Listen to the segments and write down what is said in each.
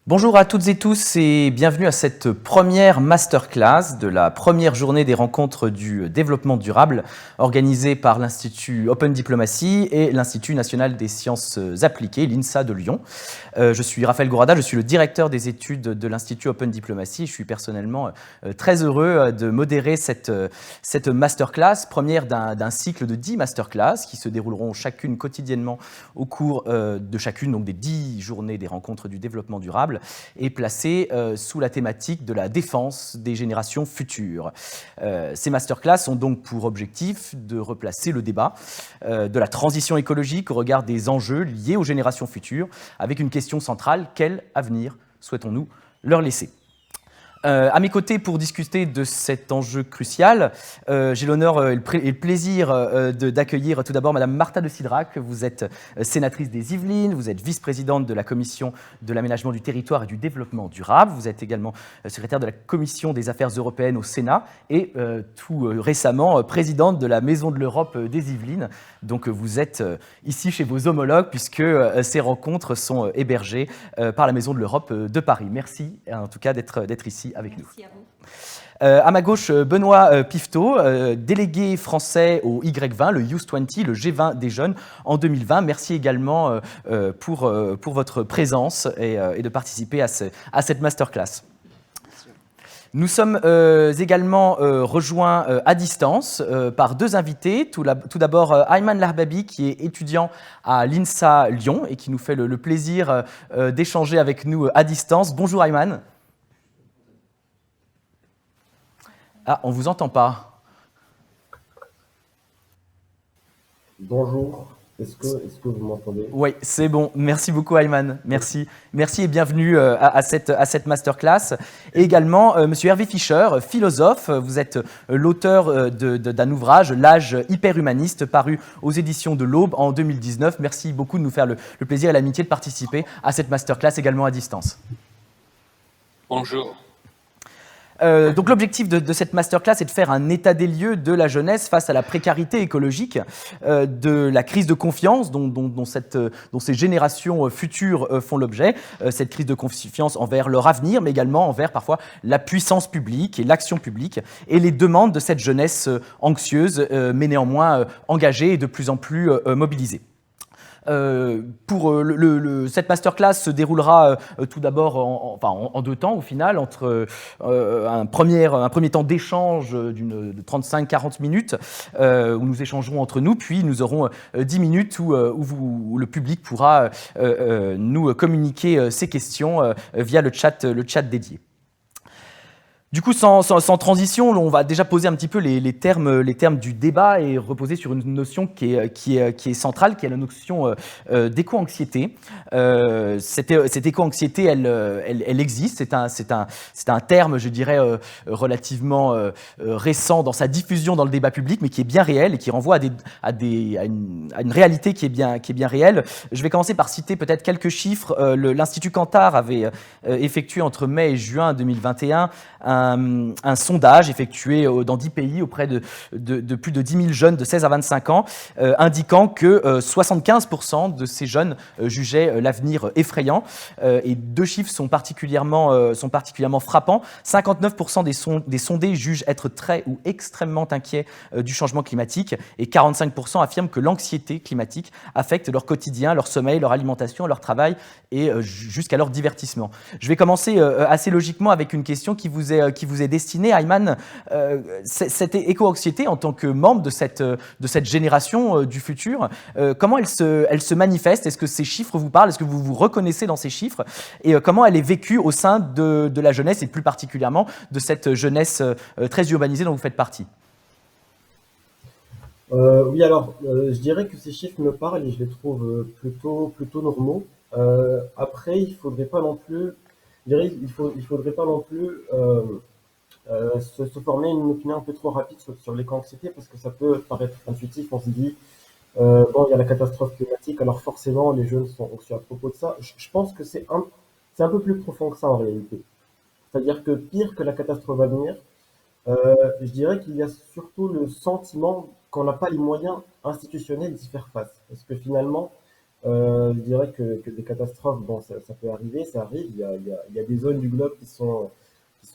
Bonjour à toutes et tous et bienvenue à cette première masterclass de la première journée des rencontres du développement durable organisée par l'Institut Open Diplomacy et l'Institut national des sciences appliquées, l'INSA de Lyon. Je suis Raphaël Gourada, je suis le directeur des études de l'Institut Open Diplomacy. Je suis personnellement très heureux de modérer cette masterclass, première d'un cycle de 10 masterclass qui se dérouleront chacune quotidiennement au cours de chacune donc des 10 journées des rencontres du développement durable et placée sous la thématique de la défense des générations futures. Ces masterclass ont donc pour objectif de replacer le débat de la transition écologique au regard des enjeux liés aux générations futures, avec une question centrale: quel avenir souhaitons-nous leur laisser ? À mes côtés, pour discuter de cet enjeu crucial, j'ai l'honneur et le plaisir d'accueillir tout d'abord Madame Marta de Cidrac. Vous êtes sénatrice des Yvelines, vous êtes vice-présidente de la Commission de l'aménagement du territoire et du développement durable, vous êtes également secrétaire de la Commission des affaires européennes au Sénat et tout récemment présidente de la Maison de l'Europe des Yvelines. Donc vous êtes ici chez vos homologues puisque ces rencontres sont hébergées par la Maison de l'Europe de Paris. Merci en tout cas d'être ici avec nous. Merci à vous. À ma gauche, Benoît Pifetot, délégué français au Y20, le Youth 20, le G20 des jeunes en 2020. Merci également pour votre présence et de participer à cette masterclass. Nous sommes également rejoints à distance par deux invités. Tout d'abord, Ayman Larbabi, qui est étudiant à l'INSA Lyon et qui nous fait le plaisir d'échanger avec nous à distance. Bonjour Ayman. Ah, on ne vous entend pas. Bonjour, est-ce que vous m'entendez? Oui, c'est bon. Merci beaucoup, Ayman. Merci et bienvenue à cette masterclass. Et également, Monsieur Hervé Fischer, philosophe. Vous êtes l'auteur d'un ouvrage, L'âge hyperhumaniste, paru aux éditions de l'Aube en 2019. Merci beaucoup de nous faire le plaisir et l'amitié de participer à cette masterclass également à distance. Bonjour. Donc l'objectif de cette masterclass est de faire un état des lieux de la jeunesse face à la précarité écologique, de la crise de confiance dont ces générations futures font l'objet, cette crise de confiance envers leur avenir, mais également envers parfois la puissance publique et l'action publique, et les demandes de cette jeunesse anxieuse, mais néanmoins engagée et de plus en plus mobilisée. Cette masterclass se déroulera tout d'abord en deux temps au final, entre un premier temps d'échange de 35-40 minutes où nous échangerons entre nous, puis nous aurons 10 minutes où le public pourra nous communiquer ses questions via le chat dédié. Du coup, sans transition, on va déjà poser un petit peu les termes du débat et reposer sur une notion qui est centrale, qui est la notion d'éco-anxiété. Cette éco-anxiété, elle existe. C'est un terme, je dirais, relativement récent dans sa diffusion dans le débat public, mais qui est bien réel et qui renvoie à une réalité qui est bien réelle. Je vais commencer par citer peut-être quelques chiffres. L'Institut Kantar avait effectué entre mai et juin 2021 un sondage effectué dans 10 pays auprès de plus de 10 000 jeunes de 16 à 25 ans, indiquant que 75% de ces jeunes jugeaient l'avenir effrayant. Et deux chiffres sont particulièrement frappants. 59% des sondés jugent être très ou extrêmement inquiets du changement climatique, et 45% affirment que l'anxiété climatique affecte leur quotidien, leur sommeil, leur alimentation, leur travail et jusqu'à leur divertissement. Je vais commencer assez logiquement avec une question qui vous est destinée, Ayman. Cette éco-anxiété, en tant que membre de cette génération du futur, comment elle se manifeste? Est-ce que ces chiffres vous parlent? Est-ce que vous vous reconnaissez dans ces chiffres? Et comment elle est vécue au sein de la jeunesse, et plus particulièrement de cette jeunesse très urbanisée dont vous faites partie? Oui, alors, je dirais que ces chiffres me parlent et je les trouve plutôt normaux. Après, il faudrait pas non plus, je dirais, il faudrait pas non plus se former une opinion un peu trop rapide sur l'éco-anxiété, parce que ça peut paraître intuitif. On se dit, bon, il y a la catastrophe climatique, alors forcément les jeunes sont anxieux à propos de ça. Je pense que c'est un peu plus profond que ça en réalité. C'est-à-dire que pire que la catastrophe à venir, je dirais qu'il y a surtout le sentiment qu'on n'a pas les moyens institutionnels d'y faire face. Parce que finalement, Je dirais que des catastrophes, bon, ça peut arriver, ça arrive. Il y a des zones du globe qui sont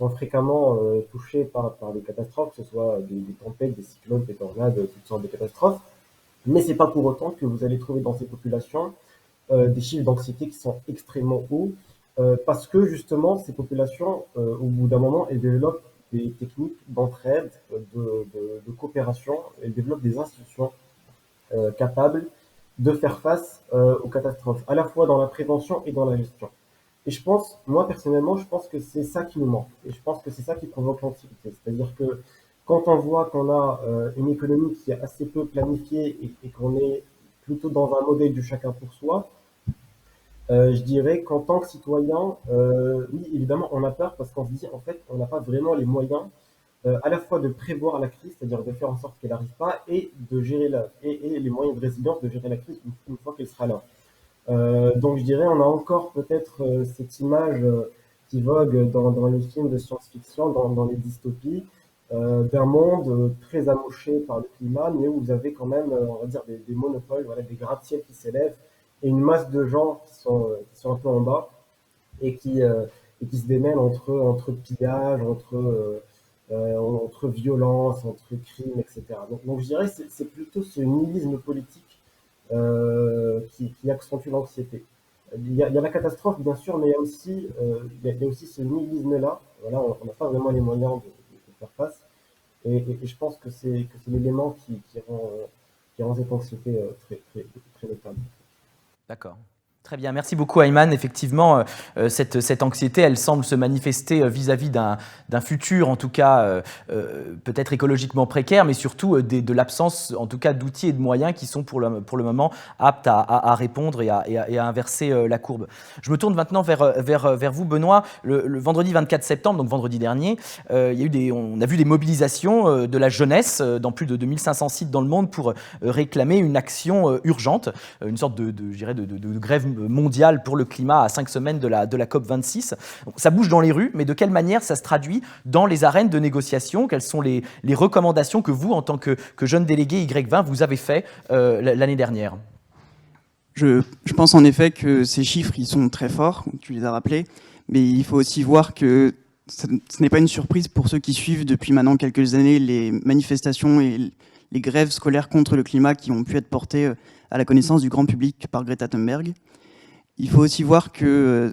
fréquemment touchées par des catastrophes, que ce soit des tempêtes, des cyclones, des tornades, toutes sortes de catastrophes. Mais c'est pas pour autant que vous allez trouver dans ces populations des chiffres d'anxiété qui sont extrêmement hauts, parce que justement, ces populations, au bout d'un moment, elles développent des techniques d'entraide, de coopération, elles développent des institutions capables de faire face aux catastrophes, à la fois dans la prévention et dans la gestion. Et je pense, moi personnellement, je pense que c'est ça qui nous manque. Et je pense que c'est ça qui provoque l'anxiété. C'est-à-dire que quand on voit qu'on a une économie qui est assez peu planifiée et qu'on est plutôt dans un modèle du chacun pour soi, je dirais qu'en tant que citoyen, oui, évidemment, on a peur parce qu'on se dit, en fait, on n'a pas vraiment les moyens à la fois de prévoir la crise, c'est-à-dire de faire en sorte qu'elle n'arrive pas, et de gérer et les moyens de résilience de gérer la crise une fois qu'elle sera là. Donc je dirais, on a encore peut-être cette image qui vogue dans les films de science-fiction, dans les dystopies, d'un monde très amoché par le climat, mais où vous avez quand même, on va dire, des monopoles, voilà, des gratte-ciels qui s'élèvent, et une masse de gens qui sont un peu en bas, et qui se démènent entre pillage, entre violence, entre crimes, etc. Donc je dirais que c'est plutôt ce nihilisme politique qui accentue l'anxiété. Il y a la catastrophe, bien sûr, mais il y a aussi ce nihilisme-là. Voilà, on n'a pas vraiment les moyens de faire face. Et je pense que c'est l'élément qui rend cette anxiété très, très, très notable. D'accord. Très bien, merci beaucoup Ayman. Effectivement, cette anxiété, elle semble se manifester vis-à-vis d'un futur, en tout cas peut-être écologiquement précaire, mais surtout de l'absence, en tout cas, d'outils et de moyens qui sont pour le moment aptes à répondre et à inverser la courbe. Je me tourne maintenant vers vous, Benoît. Le vendredi 24 septembre, donc vendredi dernier, on a vu des mobilisations de la jeunesse dans plus de 2500 sites dans le monde pour réclamer une action urgente, une sorte je dirais de grève mondiale pour le climat à 5 semaines de la COP26. Donc, ça bouge dans les rues, mais de quelle manière ça se traduit dans les arènes de négociation? Quelles sont les recommandations que vous, en tant que jeune délégué Y20, vous avez fait l'année dernière? Je pense en effet que ces chiffres, ils sont très forts, tu les as rappelés, mais il faut aussi voir que ce n'est pas une surprise pour ceux qui suivent depuis maintenant quelques années les manifestations et les grèves scolaires contre le climat qui ont pu être portées à la connaissance du grand public par Greta Thunberg. Il faut aussi voir que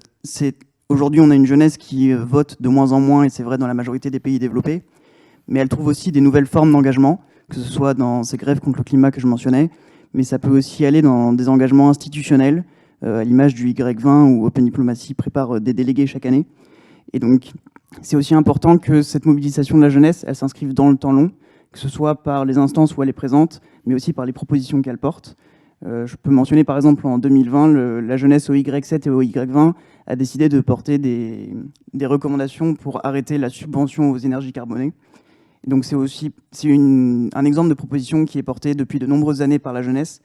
aujourd'hui, on a une jeunesse qui vote de moins en moins, et c'est vrai dans la majorité des pays développés, mais elle trouve aussi des nouvelles formes d'engagement, que ce soit dans ces grèves contre le climat que je mentionnais, mais ça peut aussi aller dans des engagements institutionnels, à l'image du Y20 où Open Diplomacy prépare des délégués chaque année. Et donc, c'est aussi important que cette mobilisation de la jeunesse, elle s'inscrive dans le temps long, que ce soit par les instances où elle est présente, mais aussi par les propositions qu'elle porte. Je peux mentionner par exemple en 2020, la jeunesse au Y7 et au Y20 a décidé de porter des recommandations pour arrêter la subvention aux énergies carbonées. Et donc c'est un exemple de proposition qui est porté depuis de nombreuses années par la jeunesse.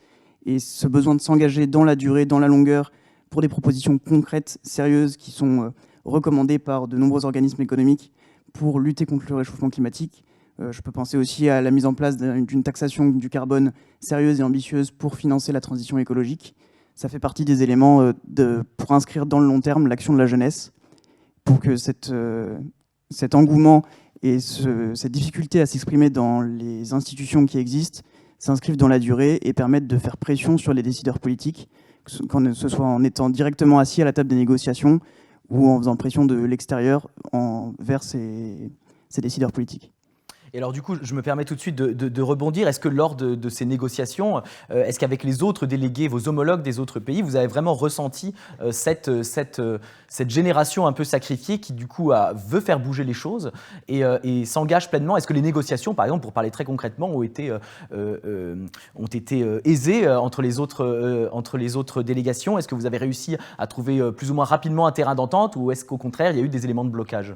Et ce besoin de s'engager dans la durée, dans la longueur, pour des propositions concrètes, sérieuses, qui sont recommandées par de nombreux organismes économiques pour lutter contre le réchauffement climatique. Je peux penser aussi à la mise en place d'une taxation du carbone sérieuse et ambitieuse pour financer la transition écologique. Ça fait partie des éléments pour inscrire dans le long terme l'action de la jeunesse, pour que cet engouement et cette difficulté à s'exprimer dans les institutions qui existent s'inscrivent dans la durée et permettent de faire pression sur les décideurs politiques, que ce soit en étant directement assis à la table des négociations ou en faisant pression de l'extérieur vers ces décideurs politiques. Et alors du coup, je me permets tout de suite de rebondir. Est-ce que lors de ces négociations, est-ce qu'avec les autres délégués, vos homologues des autres pays, vous avez vraiment ressenti cette génération un peu sacrifiée qui du coup veut faire bouger les choses et s'engage pleinement? Est-ce que les négociations, par exemple, pour parler très concrètement, ont été aisées entre les autres délégations? Est-ce que vous avez réussi à trouver plus ou moins rapidement un terrain d'entente, ou est-ce qu'au contraire, il y a eu des éléments de blocage?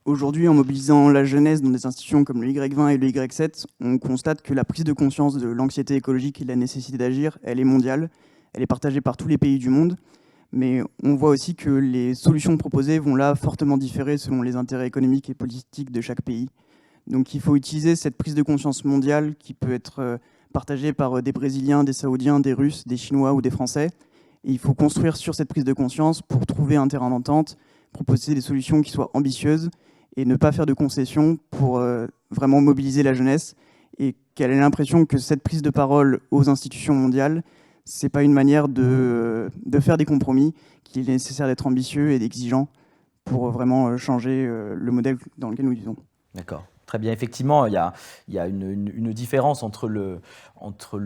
Aujourd'hui, en mobilisant la jeunesse dans des institutions comme le Y20 et le Y7, on constate que la prise de conscience de l'anxiété écologique et de la nécessité d'agir, elle est mondiale, elle est partagée par tous les pays du monde, mais on voit aussi que les solutions proposées vont là fortement différer selon les intérêts économiques et politiques de chaque pays. Donc il faut utiliser cette prise de conscience mondiale qui peut être partagée par des Brésiliens, des Saoudiens, des Russes, des Chinois ou des Français. Et il faut construire sur cette prise de conscience pour trouver un terrain d'entente, proposer des solutions qui soient ambitieuses et ne pas faire de concessions pour vraiment mobiliser la jeunesse et qu'elle ait l'impression que cette prise de parole aux institutions mondiales, c'est pas une manière de faire des compromis, qu'il est nécessaire d'être ambitieux et d'exigeant pour vraiment changer le modèle dans lequel nous vivons. D'accord. Très bien. Effectivement, il y a une différence entre le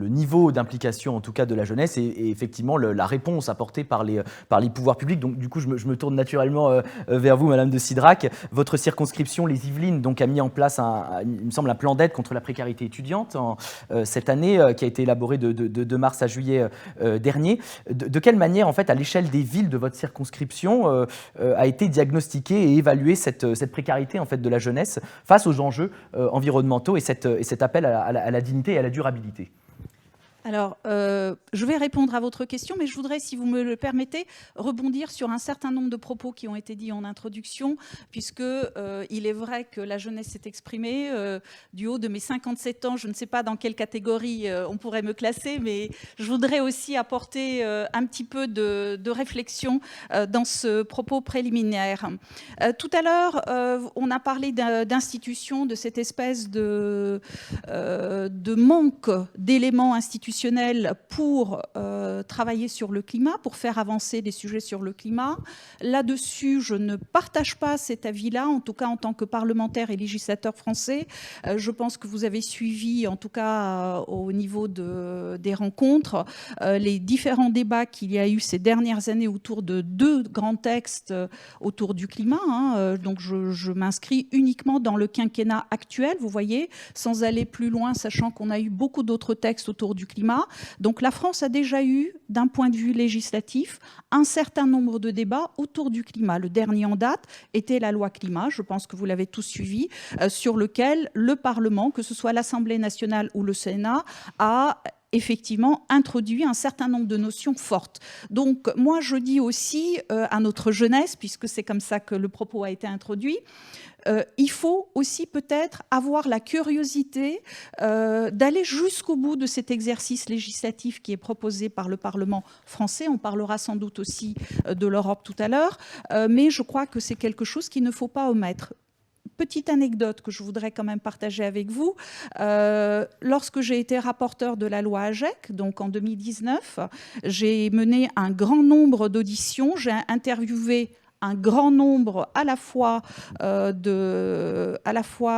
niveau d'implication, en tout cas, de la jeunesse et effectivement la réponse apportée par les pouvoirs publics. Donc, du coup, je me tourne naturellement vers vous, Madame de Cidrac. Votre circonscription, les Yvelines, donc, a mis en place, il me semble, un plan d'aide contre la précarité étudiante cette année, qui a été élaboré de mars à juillet dernier. De quelle manière, en fait, à l'échelle des villes de votre circonscription, a été diagnostiquée et évaluée cette précarité, en fait, de la jeunesse face aux enjeux environnementaux et cet appel à la dignité et à la durabilité? Alors, je vais répondre à votre question, mais je voudrais, si vous me le permettez, rebondir sur un certain nombre de propos qui ont été dits en introduction, puisque il est vrai que la jeunesse s'est exprimée. Du haut de mes 57 ans, je ne sais pas dans quelle catégorie on pourrait me classer, mais je voudrais aussi apporter un petit peu de réflexion dans ce propos préliminaire. Tout à l'heure, on a parlé d'institutions, de cette espèce de manque d'éléments institutionnels pour travailler sur le climat, pour faire avancer des sujets sur le climat. Là-dessus, je ne partage pas cet avis-là, en tout cas en tant que parlementaire et législateur français. Je pense que vous avez suivi, en tout cas au niveau des rencontres, les différents débats qu'il y a eu ces dernières années autour de 2 grands textes autour du climat. Donc je m'inscris uniquement dans le quinquennat actuel, vous voyez, sans aller plus loin, sachant qu'on a eu beaucoup d'autres textes autour du climat. Donc la France a déjà eu, d'un point de vue législatif, un certain nombre de débats autour du climat. Le dernier en date était la loi climat, je pense que vous l'avez tous suivi, sur lequel le Parlement, que ce soit l'Assemblée nationale ou le Sénat, a effectivement introduit un certain nombre de notions fortes. Donc moi je dis aussi à notre jeunesse, puisque c'est comme ça que le propos a été introduit, il faut aussi peut-être avoir la curiosité d'aller jusqu'au bout de cet exercice législatif qui est proposé par le Parlement français. On parlera sans doute aussi de l'Europe tout à l'heure, mais je crois que c'est quelque chose qu'il ne faut pas omettre. Petite anecdote que je voudrais quand même partager avec vous. Lorsque j'ai été rapporteur de la loi AGEC, donc en 2019, j'ai mené un grand nombre d'auditions, j'ai interviewé un grand nombre à la fois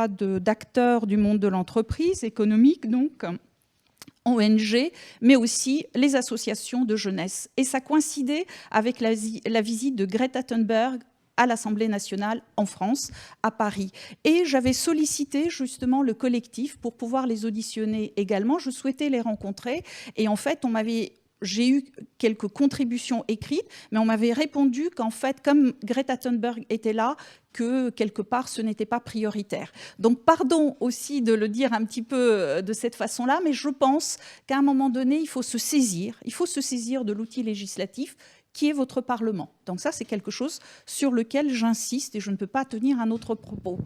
d'acteurs du monde de l'entreprise économique, donc ONG, mais aussi les associations de jeunesse. Et ça coïncidait avec la visite de Greta Thunberg à l'Assemblée nationale en France, à Paris. Et j'avais sollicité justement le collectif pour pouvoir les auditionner également. Je souhaitais les rencontrer. Et en fait, j'ai eu quelques contributions écrites, mais on m'avait répondu qu'en fait, comme Greta Thunberg était là, que quelque part, ce n'était pas prioritaire. Donc, pardon aussi de le dire un petit peu de cette façon-là, mais je pense qu'à un moment donné, il faut se saisir de l'outil législatif qui est votre Parlement. Donc ça, c'est quelque chose sur lequel j'insiste et je ne peux pas tenir un autre propos.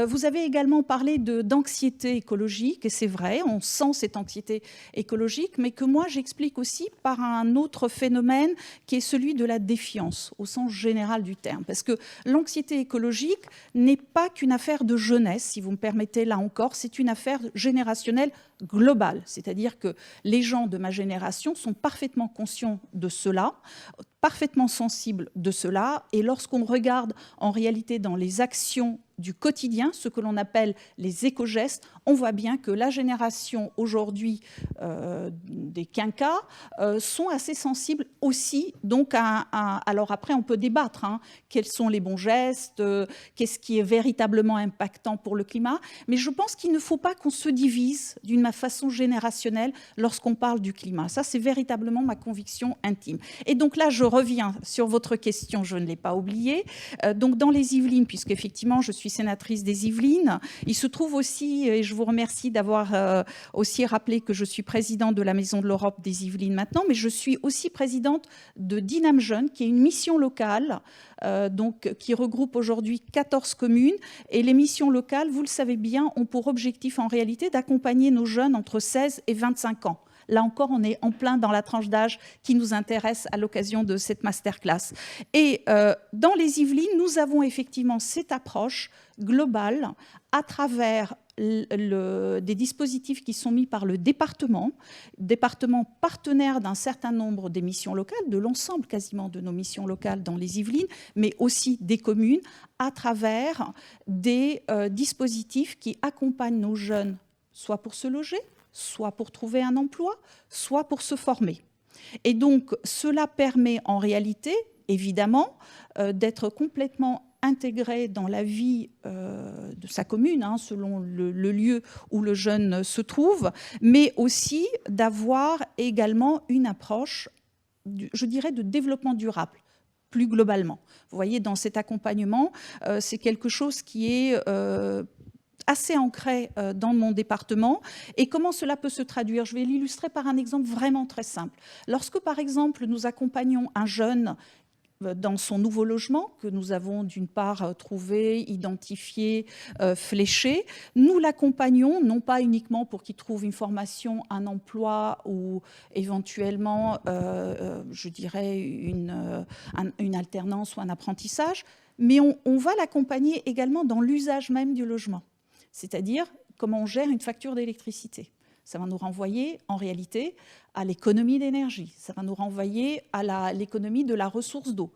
Vous avez également parlé d'anxiété écologique, et c'est vrai, on sent cette anxiété écologique, mais que moi, j'explique aussi par un autre phénomène qui est celui de la défiance, au sens général du terme. Parce que l'anxiété écologique n'est pas qu'une affaire de jeunesse, si vous me permettez, là encore, c'est une affaire générationnelle globale. C'est-à-dire que les gens de ma génération sont parfaitement conscients de cela, parfaitement sensibles de cela, et lorsqu'on regarde en réalité dans les actions du quotidien, ce que l'on appelle les éco-gestes, on voit bien que la génération aujourd'hui des quinquas sont assez sensibles aussi. Donc, alors après, on peut débattre, quels sont les bons gestes, qu'est-ce qui est véritablement impactant pour le climat, mais je pense qu'il ne faut pas qu'on se divise d'une façon générationnelle lorsqu'on parle du climat. Ça, c'est véritablement ma conviction intime. Et donc là, je reviens sur votre question, je ne l'ai pas oublié. Donc dans les Yvelines, puisque effectivement je suis sénatrice des Yvelines, il se trouve aussi, et je vous remercie d'avoir aussi rappelé que je suis présidente de la Maison de l'Europe des Yvelines maintenant, mais je suis aussi présidente de Dynam Jeunes, qui est une mission locale qui regroupe aujourd'hui 14 communes. Et les missions locales, vous le savez bien, ont pour objectif en réalité d'accompagner nos jeunes entre 16 et 25 ans. Là encore, on est en plein dans la tranche d'âge qui nous intéresse à l'occasion de cette masterclass. Et dans les Yvelines, nous avons effectivement cette approche globale à travers des dispositifs qui sont mis par le département partenaire d'un certain nombre des missions locales, de l'ensemble quasiment de nos missions locales dans les Yvelines, mais aussi des communes, à travers des dispositifs qui accompagnent nos jeunes, soit pour se loger, soit pour trouver un emploi, soit pour se former. Et donc, cela permet en réalité, évidemment, d'être complètement intégré dans la vie de sa commune, selon le lieu où le jeune se trouve, mais aussi d'avoir également une approche, je dirais, de développement durable, plus globalement. Vous voyez, dans cet accompagnement, c'est quelque chose qui est assez ancré dans mon département. Et comment cela peut se traduire? Je vais l'illustrer par un exemple vraiment très simple. Lorsque, par exemple, nous accompagnons un jeune dans son nouveau logement, que nous avons d'une part trouvé, identifié, fléché, nous l'accompagnons, non pas uniquement pour qu'il trouve une formation, un emploi ou éventuellement, je dirais, une alternance ou un apprentissage, mais on va l'accompagner également dans l'usage même du logement, c'est-à-dire comment on gère une facture d'électricité. Ça va nous renvoyer, en réalité, à l'économie d'énergie. Ça va nous renvoyer à l'économie de la ressource d'eau.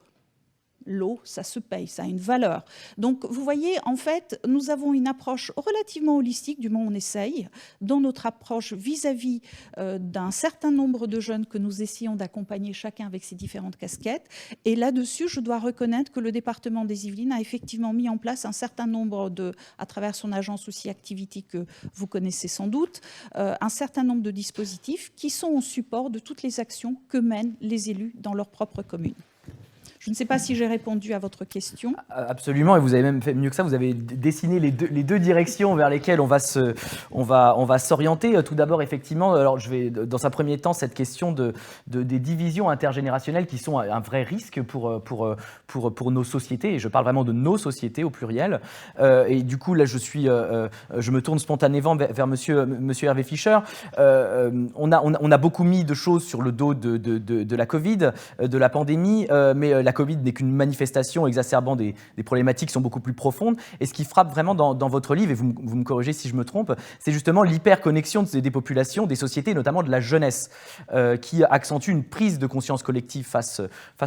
L'eau, ça se paye, ça a une valeur. Donc, vous voyez, en fait, nous avons une approche relativement holistique, du moins on essaye, dans notre approche vis-à-vis d'un certain nombre de jeunes que nous essayons d'accompagner chacun avec ses différentes casquettes. Et là-dessus, je dois reconnaître que le département des Yvelines a effectivement mis en place un certain nombre à travers son agence aussi Activity que vous connaissez sans doute, un certain nombre de dispositifs qui sont au support de toutes les actions que mènent les élus dans leur propre commune. Je ne sais pas si j'ai répondu à votre question. Absolument, et vous avez même fait mieux que ça, vous avez dessiné les deux directions vers lesquelles on va s'orienter. Tout d'abord, effectivement, alors je vais, dans un premier temps, cette question des divisions intergénérationnelles qui sont un vrai risque pour nos sociétés, et je parle vraiment de nos sociétés au pluriel. Et du coup, là, je me tourne spontanément vers monsieur Hervé Fischer. On a beaucoup mis de choses sur le dos de la Covid, de la pandémie, mais la Covid n'est qu'une manifestation exacerbant des problématiques qui sont beaucoup plus profondes. Et ce qui frappe vraiment dans votre livre, et vous me corrigez si je me trompe, c'est justement l'hyperconnexion des populations, des sociétés, notamment de la jeunesse, qui accentue une prise de conscience collective face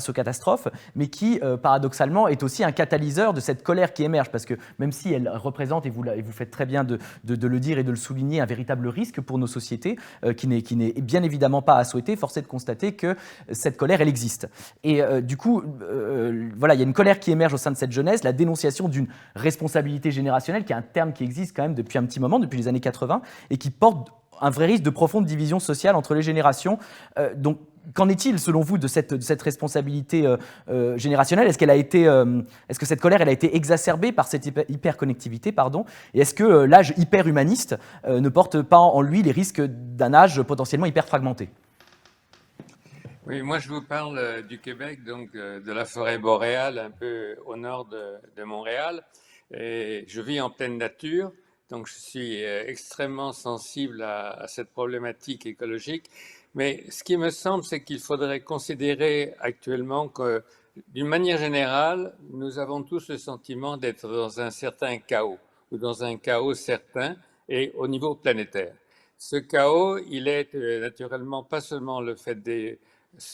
aux catastrophes, mais qui, paradoxalement, est aussi un catalyseur de cette colère qui émerge, parce que même si elle représente, et vous faites très bien de le dire et de le souligner, un véritable risque pour nos sociétés, qui n'est bien évidemment pas à souhaiter, force est de constater que cette colère, elle existe. Et du coup, voilà, il y a une colère qui émerge au sein de cette jeunesse, la dénonciation d'une responsabilité générationnelle, qui est un terme qui existe quand même depuis un petit moment, depuis les années 80, et qui porte un vrai risque de profonde division sociale entre les générations. Donc, qu'en est-il, selon vous, de cette responsabilité générationnelle? Est-ce que cette colère, elle a été exacerbée par cette hyperconnectivité, et est-ce que l'âge hyper-humaniste ne porte pas en lui les risques d'un âge potentiellement hyper fragmenté? Oui, moi je vous parle du Québec, donc de la forêt boréale, un peu au nord de Montréal. Et je vis en pleine nature, donc je suis extrêmement sensible à cette problématique écologique. Mais ce qui me semble, c'est qu'il faudrait considérer actuellement que, d'une manière générale, nous avons tous le sentiment d'être dans un certain chaos, ou dans un chaos certain, et au niveau planétaire. Ce chaos, il est naturellement pas seulement le fait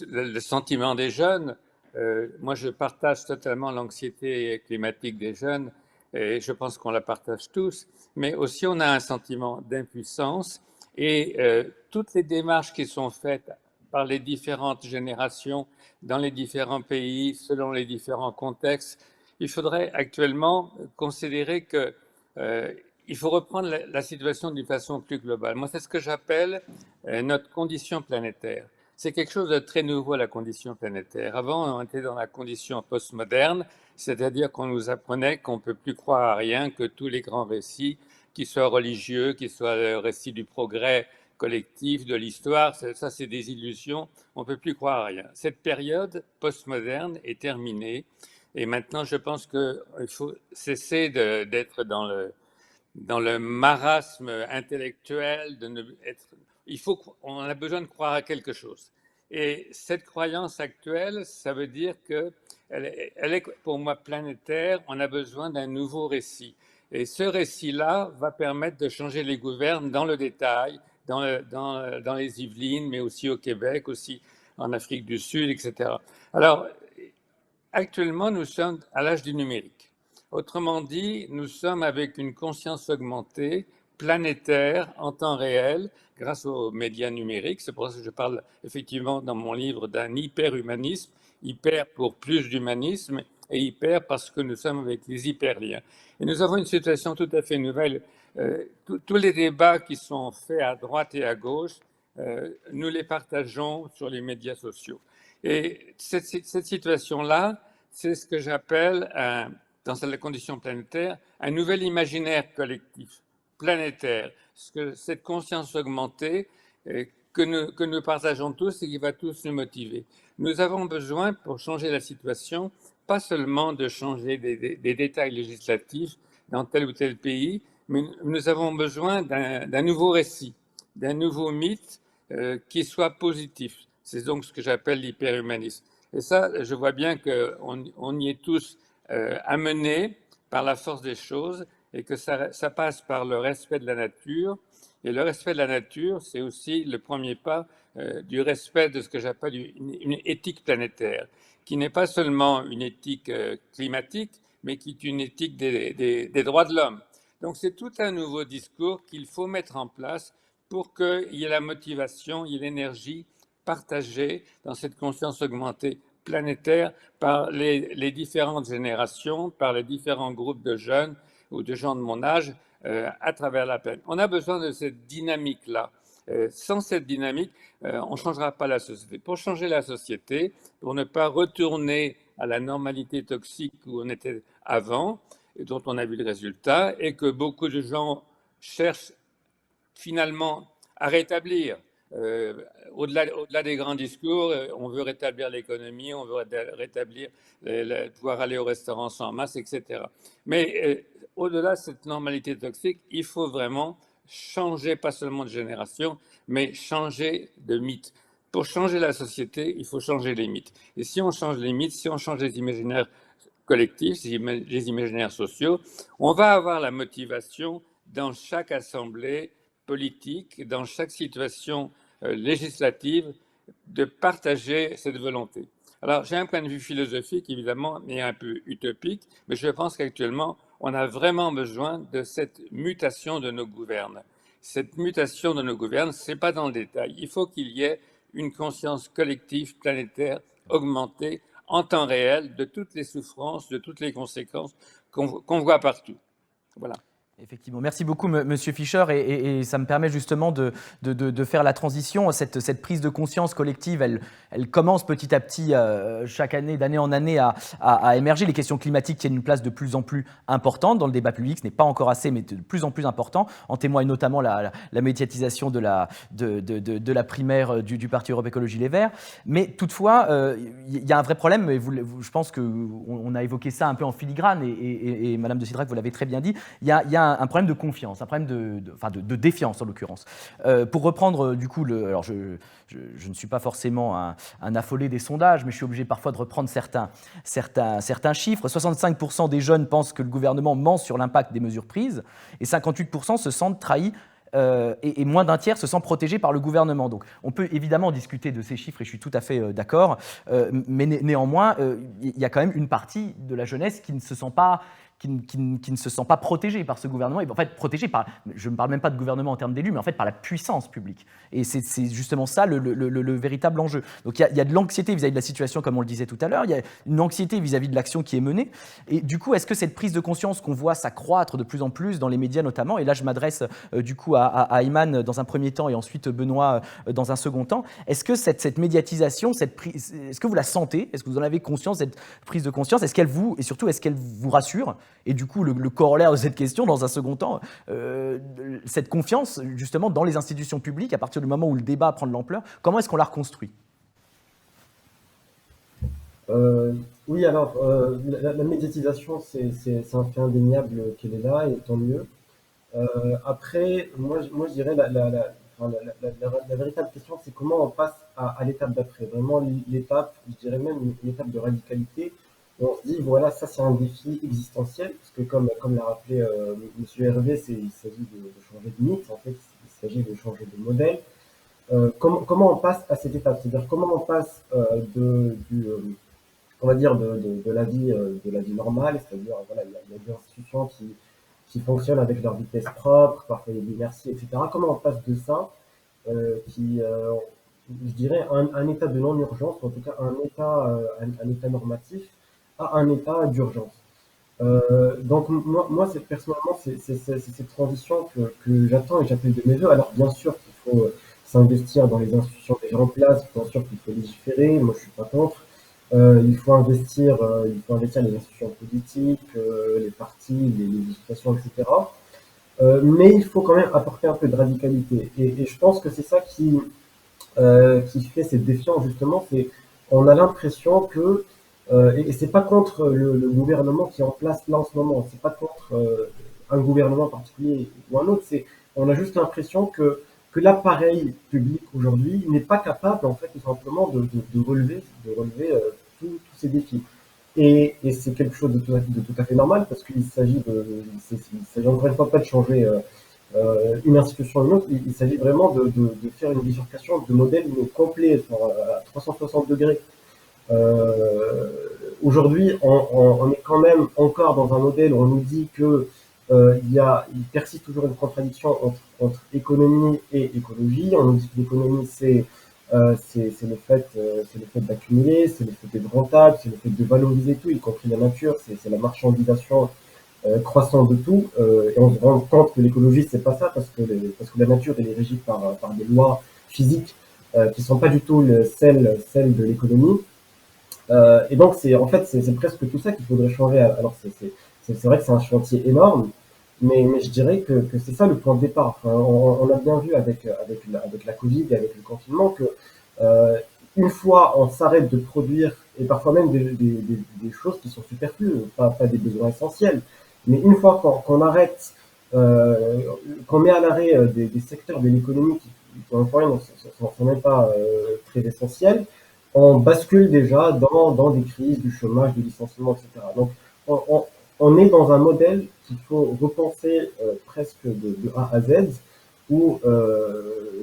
le sentiment des jeunes. Moi, je partage totalement l'anxiété climatique des jeunes, et je pense qu'on la partage tous, mais aussi on a un sentiment d'impuissance, et toutes les démarches qui sont faites par les différentes générations dans les différents pays, selon les différents contextes, il faudrait actuellement considérer que il faut reprendre la situation d'une façon plus globale. Moi, c'est ce que j'appelle notre condition planétaire. C'est quelque chose de très nouveau, la condition planétaire. Avant, on était dans la condition postmoderne, c'est-à-dire qu'on nous apprenait qu'on ne peut plus croire à rien, que tous les grands récits, qu'ils soient religieux, qu'ils soient le récit du progrès collectif, de l'histoire, ça c'est des illusions, on ne peut plus croire à rien. Cette période postmoderne est terminée et maintenant je pense qu'il faut cesser d'être dans le marasme intellectuel, on a besoin de croire à quelque chose. Et cette croyance actuelle, ça veut dire qu'elle est pour moi planétaire, on a besoin d'un nouveau récit. Et ce récit-là va permettre de changer les gouvernes dans le détail, dans les Yvelines, mais aussi au Québec, aussi en Afrique du Sud, etc. Alors, actuellement, nous sommes à l'âge du numérique. Autrement dit, nous sommes avec une conscience augmentée, planétaire, en temps réel, grâce aux médias numériques. C'est pour ça que je parle effectivement dans mon livre d'un hyper-humanisme, hyper pour plus d'humanisme et hyper parce que nous sommes avec les hyperliens. Et nous avons une situation tout à fait nouvelle. Tous les débats qui sont faits à droite et à gauche, nous les partageons sur les médias sociaux. Et cette situation-là, c'est ce que j'appelle, dans la condition planétaire, un nouvel imaginaire collectif, planétaire. Cette conscience augmentée que nous partageons tous et qui va tous nous motiver. Nous avons besoin, pour changer la situation, pas seulement de changer des détails législatifs dans tel ou tel pays, mais nous avons besoin d'un nouveau récit, d'un nouveau mythe qui soit positif. C'est donc ce que j'appelle l'hyperhumanisme. Et ça, je vois bien qu'on y est tous amenés par la force des choses et que ça passe par le respect de la nature. Et le respect de la nature, c'est aussi le premier pas du respect de ce que j'appelle une éthique planétaire, qui n'est pas seulement une éthique climatique, mais qui est une éthique des droits de l'homme. Donc c'est tout un nouveau discours qu'il faut mettre en place pour qu'il y ait la motivation, il y ait l'énergie partagée dans cette conscience augmentée planétaire par les différentes générations, par les différents groupes de jeunes ou de gens de mon âge à travers la planète. On a besoin de cette dynamique-là. Sans cette dynamique, on ne changera pas la société. Pour changer la société, pour ne pas retourner à la normalité toxique où on était avant, et dont on a vu le résultat, et que beaucoup de gens cherchent finalement à rétablir. Au-delà des grands discours, on veut rétablir l'économie, on veut rétablir pouvoir aller au restaurant sans masque, etc. Mais au-delà de cette normalité toxique, il faut vraiment changer, pas seulement de génération, mais changer de mythe. Pour changer la société, il faut changer les mythes. Et si on change les mythes, si on change les imaginaires collectifs, les imaginaires sociaux, on va avoir la motivation dans chaque assemblée politique, dans chaque situation législative, de partager cette volonté. Alors, j'ai un point de vue philosophique, évidemment, et un peu utopique, mais je pense qu'actuellement, on a vraiment besoin de cette mutation de nos gouvernes. Cette mutation de nos gouvernes, ce n'est pas dans le détail. Il faut qu'il y ait une conscience collective, planétaire, augmentée, en temps réel, de toutes les souffrances, de toutes les conséquences qu'on voit partout. Voilà. Effectivement. Merci beaucoup, Monsieur Fischer, et ça me permet justement de faire la transition. Cette prise de conscience collective, elle commence petit à petit, chaque année, d'année en année, à émerger. Les questions climatiques tiennent une place de plus en plus importante dans le débat public. Ce n'est pas encore assez, mais de plus en plus important. En témoigne notamment la médiatisation de la primaire du Parti Europe Écologie Les Verts. Mais toutefois, il y a un vrai problème, et je pense qu'on a évoqué ça un peu en filigrane, et Madame de Cidrac, vous l'avez très bien dit. Il y a un problème de confiance, un problème de défiance en l'occurrence. Pour reprendre du coup, alors je ne suis pas forcément un affolé des sondages, mais je suis obligé parfois de reprendre certains chiffres. 65% des jeunes pensent que le gouvernement ment sur l'impact des mesures prises, et 58% se sentent trahis. Et moins d'un tiers se sent protégé par le gouvernement. Donc on peut évidemment discuter de ces chiffres, et je suis tout à fait d'accord, mais néanmoins, il y a quand même une partie de la jeunesse qui ne se sent pas qui ne se sent pas protégé par ce gouvernement, et en fait protégé par, je ne parle même pas de gouvernement en termes d'élus, mais en fait par la puissance publique. Et c'est justement ça le véritable enjeu. Donc il y a de l'anxiété vis-à-vis de la situation, comme on le disait tout à l'heure, il y a une anxiété vis-à-vis de l'action qui est menée. Et du coup, est-ce que cette prise de conscience qu'on voit s'accroître de plus en plus dans les médias notamment, et là je m'adresse du coup à Ayman dans un premier temps et ensuite Benoît dans un second temps, est-ce que cette médiatisation, est-ce que vous la sentez? Est-ce que vous en avez conscience, cette prise de conscience? Est-ce qu'elle vous, et surtout, est-ce qu'elle vous rassure? Et du coup, le corollaire de cette question, dans un second temps, cette confiance, justement, dans les institutions publiques, à partir du moment où le débat prend de l'ampleur, comment est-ce qu'on la reconstruit? Oui, alors, la médiatisation, c'est un fait indéniable qu'elle est là, et tant mieux. Après, moi, je dirais la véritable question, c'est comment on passe à l'étape d'après. Vraiment, l'étape, je dirais même une étape de radicalité, où on se dit, voilà, ça c'est un défi existentiel, parce que comme l'a rappelé Monsieur Hervé, il s'agit de changer de mythe, en fait, il s'agit de changer de modèle. Comment on passe à cette étape? C'est-à-dire comment on passe on va dire de la vie normale, c'est-à-dire voilà, il y a des institutions qui fonctionnent avec leur vitesse propre, parfois il y a des inerties, etc. Comment on passe de ça, je dirais, un état de non-urgence, en tout cas un état normatif, à un état d'urgence. Donc moi personnellement, c'est cette transition que j'attends et j'appelle de mes voeux. Alors bien sûr qu'il faut s'investir dans les institutions déjà en place, bien sûr qu'il faut légiférer, moi je suis pas contre. Il faut investir les institutions politiques, les partis, les législations, etc. Mais il faut quand même apporter un peu de radicalité. Et je pense que c'est ça qui fait cette défiance, justement. C'est on a l'impression que, et c'est pas contre le gouvernement qui est en place là en ce moment, c'est pas contre un gouvernement particulier ou un autre, on a juste l'impression que l'appareil public aujourd'hui n'est pas capable, en fait, tout simplement de relever tous ces défis. Et c'est quelque chose de tout à fait normal, parce qu'il s'agit encore une fois pas de changer une institution ou une autre, il s'agit vraiment de faire une bifurcation de modèle complet, à 360 degrés. Aujourd'hui, on est quand même encore dans un modèle où on nous dit que il persiste toujours une contradiction entre économie et écologie. On nous dit que l'économie, c'est le fait d'accumuler, c'est le fait d'être rentable, c'est le fait de valoriser tout, y compris la nature, c'est la marchandisation croissante de tout. Et on se rend compte que l'écologie, c'est pas ça, parce que la nature, elle est régie par des lois physiques qui sont pas du tout celles de l'économie. Et donc, c'est presque tout ça qu'il faudrait changer. Alors, c'est vrai que c'est un chantier énorme, mais je dirais que c'est ça le point de départ. Enfin, on a bien vu avec la Covid et avec le confinement que une fois on s'arrête de produire, et parfois même des choses qui sont superflues, pas des besoins essentiels, mais une fois qu'on arrête, qu'on met à l'arrêt des secteurs de l'économie qui pour rien ne sont même pas très essentiels, on bascule déjà dans des crises, du chômage, du licenciement, etc. Donc, on est dans un modèle qu'il faut repenser presque de A à Z, où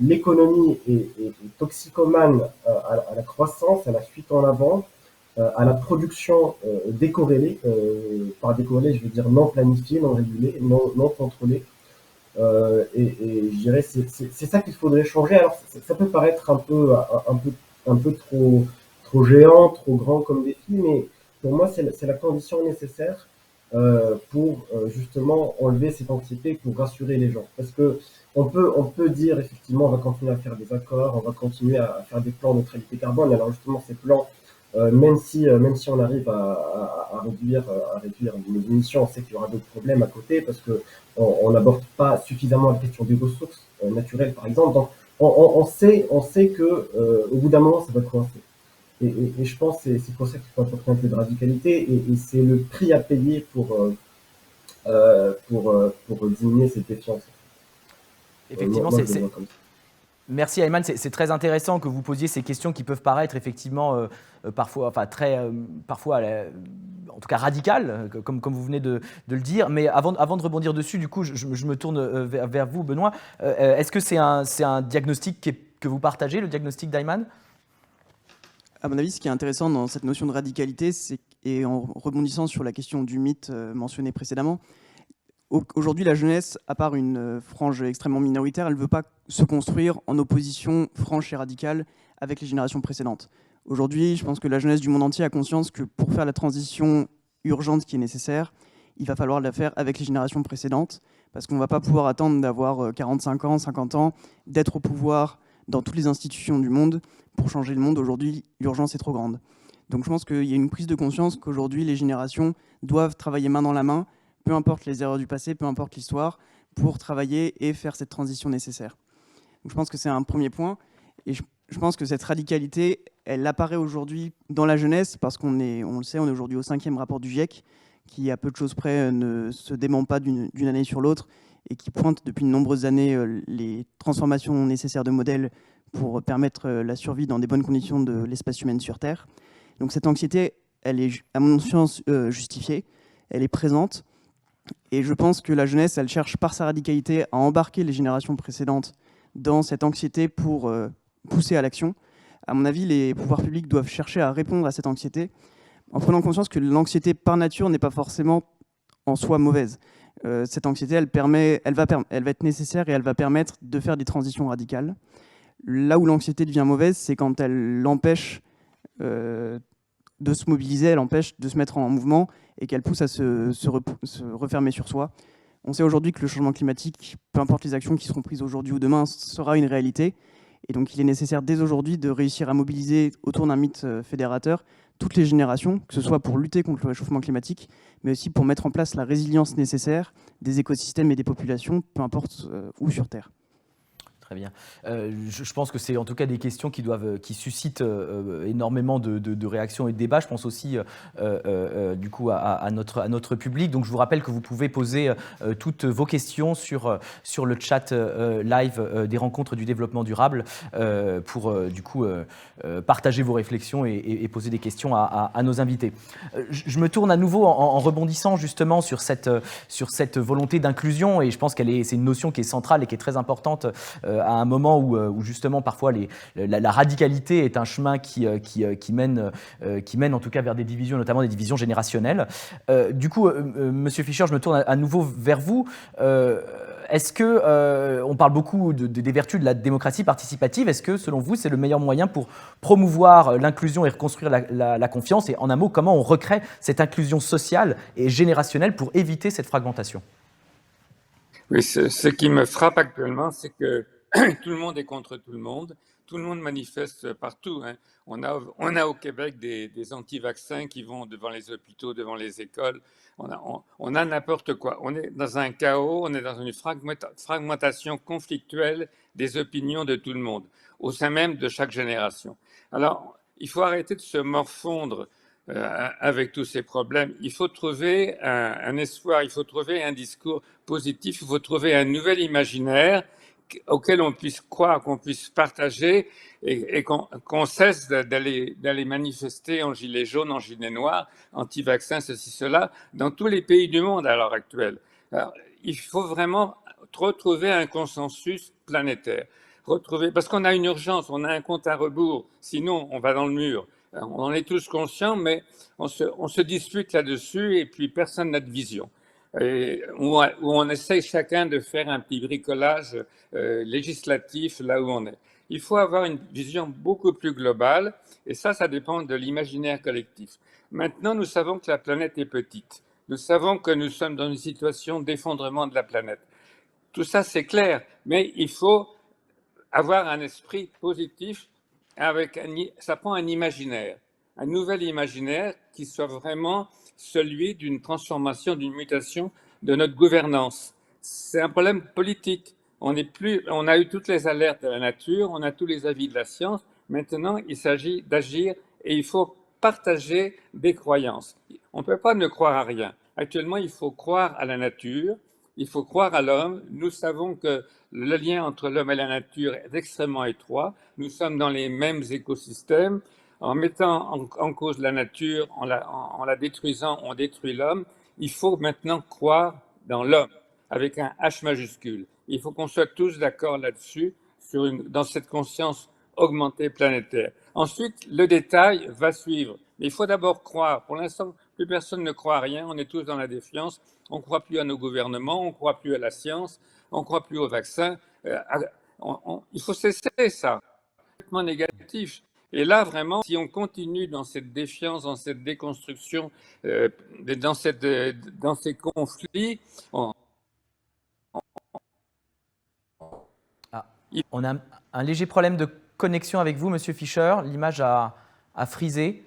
l'économie est toxicomane à la croissance, à la fuite en avant, à la production décorrélée. Par décorrélée, je veux dire non planifiée, non régulée, non contrôlée. Et je dirais c'est ça qu'il faudrait changer. Alors ça peut paraître un peu trop géant, trop grand comme défi, mais pour moi c'est la condition nécessaire pour justement enlever cette anxiété, pour rassurer les gens. Parce que on peut dire effectivement on va continuer à faire des accords, on va continuer à faire des plans de neutralité carbone. Alors justement ces plans, même si on arrive à réduire nos émissions, on sait qu'il y aura d'autres problèmes à côté, parce que on n'aborde pas suffisamment la question des ressources naturelles, par exemple. Donc, on sait que au bout d'un moment, ça va coincer. Et je pense que c'est pour ça qu'il faut apporter un peu de radicalité, et c'est le prix à payer pour diminuer cette défiance. Effectivement, merci Ayman, c'est très intéressant que vous posiez ces questions qui peuvent paraître effectivement parfois, en tout cas radicales, comme vous venez de le dire. Mais avant de rebondir dessus, du coup, je me tourne vers vous, Benoît. Est-ce que c'est un diagnostic que vous partagez, le diagnostic d'Ayman ? À mon avis, ce qui est intéressant dans cette notion de radicalité, c'est et en rebondissant sur la question du mythe mentionné précédemment, aujourd'hui, la jeunesse, à part une frange extrêmement minoritaire, elle ne veut pas se construire en opposition franche et radicale avec les générations précédentes. Aujourd'hui, je pense que la jeunesse du monde entier a conscience que pour faire la transition urgente qui est nécessaire, il va falloir la faire avec les générations précédentes, parce qu'on ne va pas pouvoir attendre d'avoir 45 ans, 50 ans, d'être au pouvoir dans toutes les institutions du monde pour changer le monde. Aujourd'hui, l'urgence est trop grande. Donc je pense qu'il y a une prise de conscience qu'aujourd'hui, les générations doivent travailler main dans la main, peu importe les erreurs du passé, peu importe l'histoire, pour travailler et faire cette transition nécessaire. Donc je pense que c'est un premier point. Et je pense que cette radicalité, elle apparaît aujourd'hui dans la jeunesse, parce on le sait, on est aujourd'hui au 5e rapport du GIEC, qui à peu de choses près ne se dément pas d'une année sur l'autre, et qui pointe depuis de nombreuses années les transformations nécessaires de modèles pour permettre la survie dans des bonnes conditions de l'espèce humaine sur Terre. Donc cette anxiété, elle est, à mon sens, justifiée, elle est présente, et je pense que la jeunesse, elle cherche par sa radicalité à embarquer les générations précédentes dans cette anxiété pour pousser à l'action. À mon avis, les pouvoirs publics doivent chercher à répondre à cette anxiété en prenant conscience que l'anxiété par nature n'est pas forcément en soi mauvaise. Cette anxiété, elle va être nécessaire et elle va permettre de faire des transitions radicales. Là où l'anxiété devient mauvaise, c'est quand elle l'empêche de se mobiliser, elle empêche de se mettre en mouvement et qu'elle pousse à se refermer sur soi. On sait aujourd'hui que le changement climatique, peu importe les actions qui seront prises aujourd'hui ou demain, sera une réalité. Et donc il est nécessaire dès aujourd'hui de réussir à mobiliser autour d'un mythe fédérateur toutes les générations, que ce soit pour lutter contre le réchauffement climatique, mais aussi pour mettre en place la résilience nécessaire des écosystèmes et des populations, peu importe où sur Terre. Très bien. Je pense que c'est en tout cas des questions qui suscitent énormément de réactions et de débats. Je pense aussi du coup à notre public. Donc je vous rappelle que vous pouvez poser toutes vos questions sur le chat live des rencontres du développement durable pour du coup partager vos réflexions et poser des questions à nos invités. Je me tourne à nouveau en rebondissant justement sur cette volonté d'inclusion, et je pense c'est une notion qui est centrale et qui est très importante à un moment où justement parfois la radicalité est un chemin qui mène en tout cas vers des divisions, notamment des divisions générationnelles. Du coup, Monsieur Fischer, je me tourne à nouveau vers vous. Est-ce que, on parle beaucoup des vertus de la démocratie participative, est-ce que selon vous c'est le meilleur moyen pour promouvoir l'inclusion et reconstruire la confiance, et en un mot, comment on recrée cette inclusion sociale et générationnelle pour éviter cette fragmentation? Oui, ce qui me frappe actuellement, c'est que tout le monde est contre tout le monde manifeste partout. Hein. On a au Québec des anti-vaccins qui vont devant les hôpitaux, devant les écoles. On a n'importe quoi. On est dans un chaos, on est dans une fragmentation conflictuelle des opinions de tout le monde, au sein même de chaque génération. Alors, il faut arrêter de se morfondre avec tous ces problèmes. Il faut trouver un espoir, il faut trouver un discours positif, il faut trouver un nouvel imaginaire auquel on puisse croire, qu'on puisse partager, et qu'on cesse d'aller manifester en gilet jaune, en gilet noir, anti-vaccin, ceci, cela, dans tous les pays du monde à l'heure actuelle. Alors, il faut vraiment retrouver un consensus planétaire. Parce qu'on a une urgence, on a un compte à rebours, sinon on va dans le mur. On en est tous conscients, mais on se dispute là-dessus et puis personne n'a de vision. Où on essaye chacun de faire un petit bricolage législatif là où on est. Il faut avoir une vision beaucoup plus globale, et ça dépend de l'imaginaire collectif. Maintenant, nous savons que la planète est petite. Nous savons que nous sommes dans une situation d'effondrement de la planète. Tout ça, c'est clair, mais il faut avoir un esprit positif. Ça prend un imaginaire, un nouvel imaginaire qui soit vraiment celui d'une transformation, d'une mutation de notre gouvernance. C'est un problème politique. On a eu toutes les alertes de la nature, on a tous les avis de la science. Maintenant, il s'agit d'agir et il faut partager des croyances. On ne peut pas ne croire à rien. Actuellement, il faut croire à la nature, il faut croire à l'homme. Nous savons que le lien entre l'homme et la nature est extrêmement étroit. Nous sommes dans les mêmes écosystèmes. En mettant en cause la nature, en la détruisant, on détruit l'homme. Il faut maintenant croire dans l'homme, avec un H majuscule. Il faut qu'on soit tous d'accord là-dessus, dans cette conscience augmentée planétaire. Ensuite, le détail va suivre. Mais il faut d'abord croire. Pour l'instant, plus personne ne croit à rien. On est tous dans la défiance. On ne croit plus à nos gouvernements. On ne croit plus à la science. On ne croit plus aux vaccins. Il faut cesser ça. C'est complètement négatif. Et là, vraiment, si on continue dans cette défiance, dans cette déconstruction, dans ces conflits, on a un léger problème de connexion avec vous, Monsieur Fischer. L'image a frisé.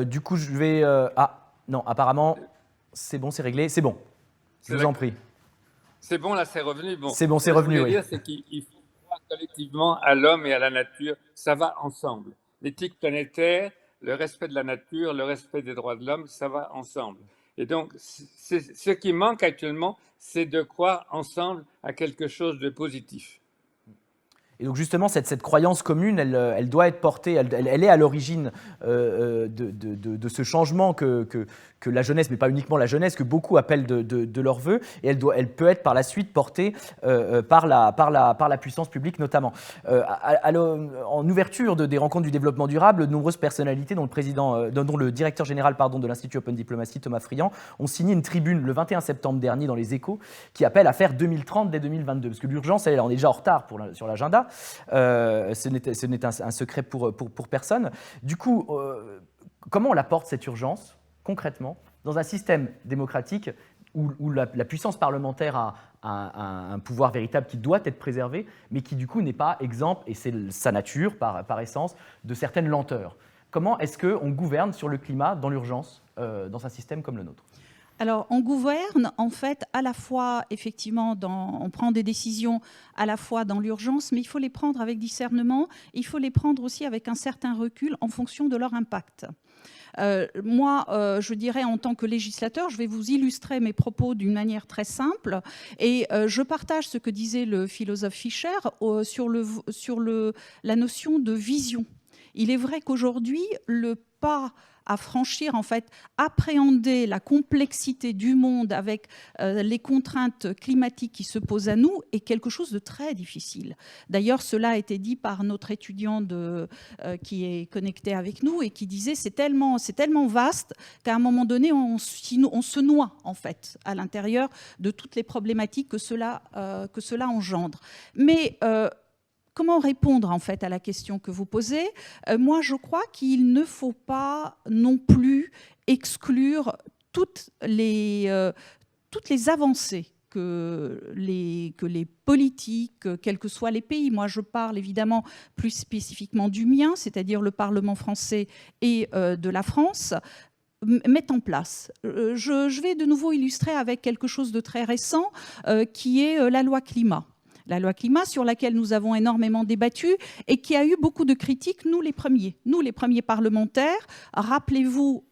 Du coup, je vais... Ah, non, apparemment, c'est bon, c'est réglé. C'est bon. Je vous en prie. C'est bon, là, c'est revenu. Bon. C'est bon, c'est revenu, oui. Ce que je veux dire, c'est qu'il faut croire collectivement à l'homme et à la nature. Ça va ensemble. L'éthique planétaire, le respect de la nature, le respect des droits de l'homme, ça va ensemble. Et donc, ce qui manque actuellement, c'est de croire ensemble à quelque chose de positif. Et donc justement, cette croyance commune, elle doit être portée, elle est à l'origine de ce changement que la jeunesse, mais pas uniquement la jeunesse, que beaucoup appellent de leur vœu, et elle peut être par la suite portée par la puissance publique notamment. En ouverture des rencontres du développement durable, de nombreuses personnalités, dont le directeur général de l'Institut Open Diplomacy, Thomas Friand, ont signé une tribune le 21 septembre dernier dans les Échos qui appelle à faire 2030 dès 2022, parce que l'urgence, on est déjà en retard sur l'agenda. Ce n'est un secret pour personne. Du coup, comment on apporte cette urgence, concrètement, dans un système démocratique où la puissance parlementaire a un pouvoir véritable qui doit être préservé, mais qui, du coup, n'est pas exempt, et c'est sa nature, par essence, de certaines lenteurs. Comment est-ce qu'on gouverne sur le climat dans l'urgence, dans un système comme le nôtre ? Alors, on gouverne, en fait, à la fois, effectivement, on prend des décisions à la fois dans l'urgence, mais il faut les prendre avec discernement, il faut les prendre aussi avec un certain recul en fonction de leur impact. Moi, je dirais, en tant que législateur, je vais vous illustrer mes propos d'une manière très simple, et je partage ce que disait le philosophe Fischer sur la notion de vision. Il est vrai qu'aujourd'hui, le pas à franchir, en fait, appréhender la complexité du monde avec les contraintes climatiques qui se posent à nous est quelque chose de très difficile. D'ailleurs, cela a été dit par notre étudiant qui est connecté avec nous et qui disait c'est tellement vaste qu'à un moment donné, on se noie, en fait, à l'intérieur de toutes les problématiques que cela engendre. Mais comment répondre en fait à la question que vous posez ? Moi, je crois qu'il ne faut pas non plus exclure toutes les avancées que les politiques, quels que soient les pays, moi je parle évidemment plus spécifiquement du mien, c'est-à-dire le Parlement français et de la France, mettent en place. Je vais de nouveau illustrer avec quelque chose de très récent qui est la loi climat. La loi climat sur laquelle nous avons énormément débattu et qui a eu beaucoup de critiques, nous les premiers parlementaires. Rappelez-vous,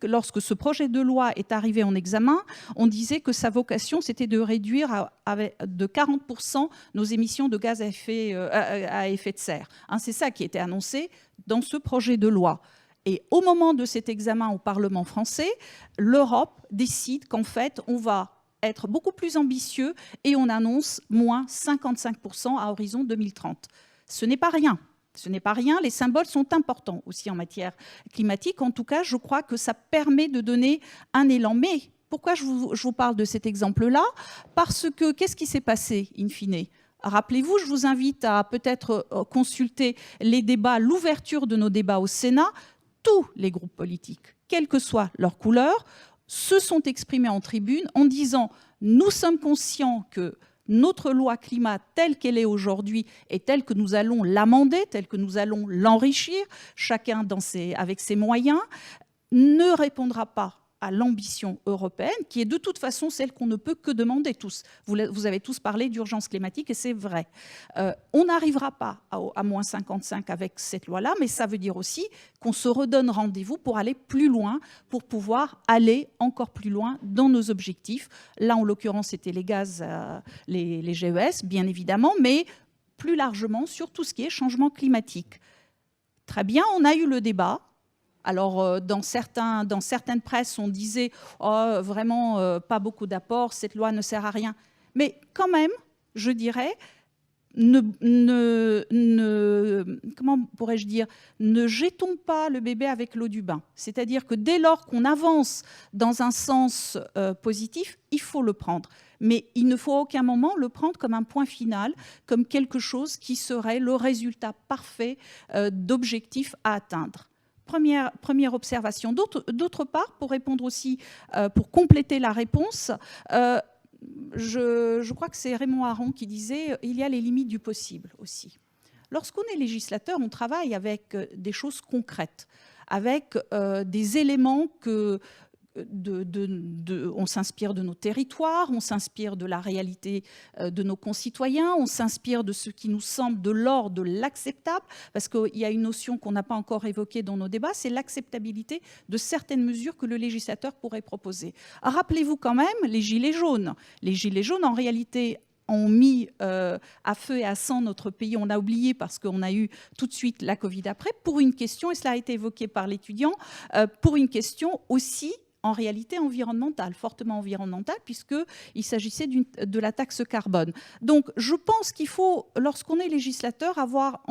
lorsque ce projet de loi est arrivé en examen, on disait que sa vocation, c'était de réduire de 40% nos émissions de gaz à effet de serre. C'est ça qui était annoncé dans ce projet de loi. Et au moment de cet examen au Parlement français, l'Europe décide qu'en fait, on va être beaucoup plus ambitieux et on annonce moins 55% à horizon 2030. Ce n'est pas rien. Ce n'est pas rien. Les symboles sont importants aussi en matière climatique. En tout cas, je crois que ça permet de donner un élan. Mais pourquoi je vous parle de cet exemple-là ? Parce que qu'est-ce qui s'est passé, in fine ? Rappelez-vous, je vous invite à peut-être consulter les débats, l'ouverture de nos débats au Sénat. Tous les groupes politiques, quelle que soit leur couleur, se sont exprimés en tribune en disant « Nous sommes conscients que notre loi climat telle qu'elle est aujourd'hui et telle que nous allons l'amender, telle que nous allons l'enrichir, chacun avec ses moyens, ne répondra pas à l'ambition européenne, qui est de toute façon celle qu'on ne peut que demander tous. Vous avez tous parlé d'urgence climatique et c'est vrai. On n'arrivera pas à moins 55 avec cette loi-là, mais ça veut dire aussi qu'on se redonne rendez-vous pour aller plus loin, pour pouvoir aller encore plus loin dans nos objectifs. Là, en l'occurrence, c'était les gaz, les GES, bien évidemment, mais plus largement sur tout ce qui est changement climatique. Très bien, on a eu le débat. Alors, dans certaines presses, on disait « Oh, vraiment, pas beaucoup d'apports, cette loi ne sert à rien ». Mais quand même, je dirais, comment pourrais-je dire, ne jetons pas le bébé avec l'eau du bain. C'est-à-dire que dès lors qu'on avance dans un sens positif, il faut le prendre. Mais il ne faut à aucun moment le prendre comme un point final, comme quelque chose qui serait le résultat parfait d'objectifs à atteindre. Première observation. D'autre part, pour répondre aussi, pour compléter la réponse, je crois que c'est Raymond Aron qui disait « il y a les limites du possible aussi ». Lorsqu'on est législateur, on travaille avec des choses concrètes, avec des éléments que... on s'inspire de nos territoires, on s'inspire de la réalité de nos concitoyens, on s'inspire de ce qui nous semble de l'ordre de l'acceptable, parce qu'il y a une notion qu'on n'a pas encore évoquée dans nos débats, c'est l'acceptabilité de certaines mesures que le législateur pourrait proposer. Rappelez-vous quand même les gilets jaunes. Les gilets jaunes, en réalité, ont mis à feu et à sang notre pays. On a oublié parce qu'on a eu tout de suite la Covid après, pour une question, et cela a été évoqué par l'étudiant, pour une question aussi en réalité environnementale, fortement environnementale, puisqu'il s'agissait de la taxe carbone. Donc, je pense qu'il faut, lorsqu'on est législateur, avoir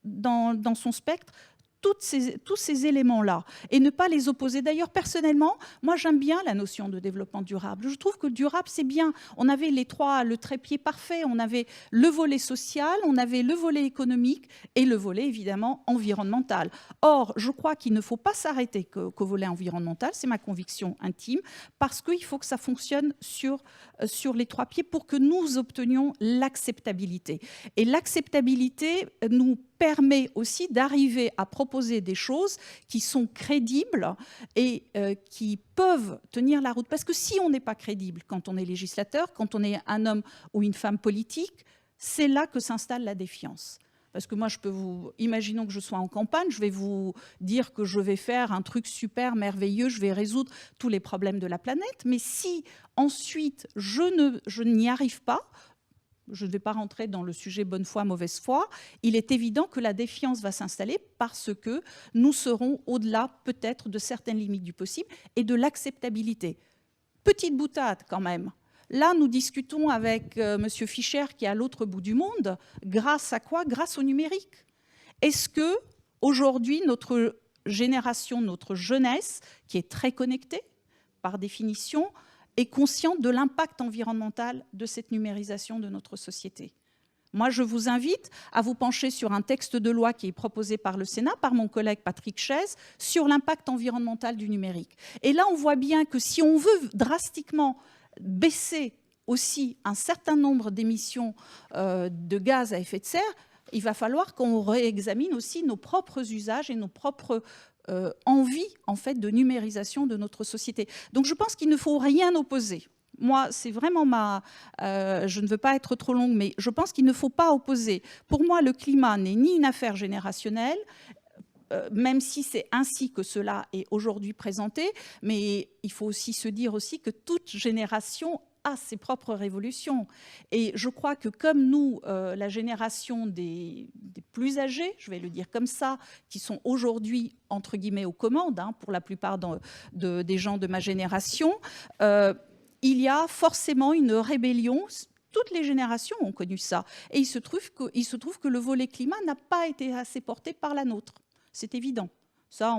dans son spectre tous ces éléments-là et ne pas les opposer. D'ailleurs, personnellement, moi, j'aime bien la notion de développement durable. Je trouve que durable, c'est bien. On avait le trépied parfait. On avait le volet social, on avait le volet économique et le volet, évidemment, environnemental. Or, je crois qu'il ne faut pas s'arrêter qu'au volet environnemental. C'est ma conviction intime, parce qu'il faut que ça fonctionne sur les trois pieds pour que nous obtenions l'acceptabilité. Et l'acceptabilité nous permet aussi d'arriver à proposer des choses qui sont crédibles et qui peuvent tenir la route. Parce que si on n'est pas crédible quand on est législateur, quand on est un homme ou une femme politique, c'est là que s'installe la défiance. Parce que moi, imaginons que je sois en campagne, je vais vous dire que je vais faire un truc super merveilleux, je vais résoudre tous les problèmes de la planète. Mais si ensuite je n'y arrive pas, je ne vais pas rentrer dans le sujet bonne foi, mauvaise foi, il est évident que la défiance va s'installer parce que nous serons au-delà peut-être de certaines limites du possible et de l'acceptabilité. Petite boutade quand même. Là, nous discutons avec M. Fischer qui est à l'autre bout du monde. Grâce à quoi? Grâce au numérique. Est-ce que aujourd'hui notre génération, notre jeunesse, qui est très connectée par définition, est consciente de l'impact environnemental de cette numérisation de notre société? Moi, je vous invite à vous pencher sur un texte de loi qui est proposé par le Sénat, par mon collègue Patrick Chaize, sur l'impact environnemental du numérique. Et là, on voit bien que si on veut drastiquement baisser aussi un certain nombre d'émissions de gaz à effet de serre, il va falloir qu'on réexamine aussi nos propres usages et nos propres envie en fait de numérisation de notre société. Donc je pense qu'il ne faut rien opposer. Moi, c'est vraiment je ne veux pas être trop longue, mais je pense qu'il ne faut pas opposer. Pour moi, le climat n'est ni une affaire générationnelle, même si c'est ainsi que cela est aujourd'hui présenté, mais il faut aussi se dire aussi que toute génération a ses propres révolutions. Et je crois que comme nous, la génération des plus âgés, je vais le dire comme ça, qui sont aujourd'hui, entre guillemets, aux commandes, pour la plupart des gens de ma génération, il y a forcément une rébellion. Toutes les générations ont connu ça. Et il se trouve que le volet climat n'a pas été assez porté par la nôtre. C'est évident. Ça,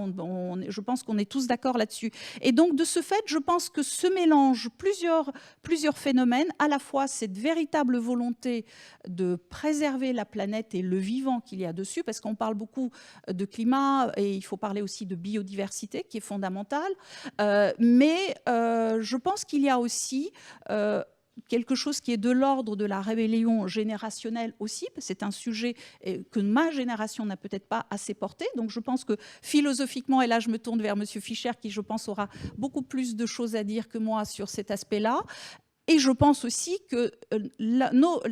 je pense qu'on est tous d'accord là-dessus. Et donc, de ce fait, je pense que se mélangent plusieurs phénomènes, à la fois cette véritable volonté de préserver la planète et le vivant qu'il y a dessus, parce qu'on parle beaucoup de climat et il faut parler aussi de biodiversité, qui est fondamentale. Mais je pense qu'il y a aussi quelque chose qui est de l'ordre de la rébellion générationnelle aussi. C'est un sujet que ma génération n'a peut-être pas assez porté. Donc je pense que philosophiquement, et là je me tourne vers M. Fischer qui je pense aura beaucoup plus de choses à dire que moi sur cet aspect-là. Et je pense aussi que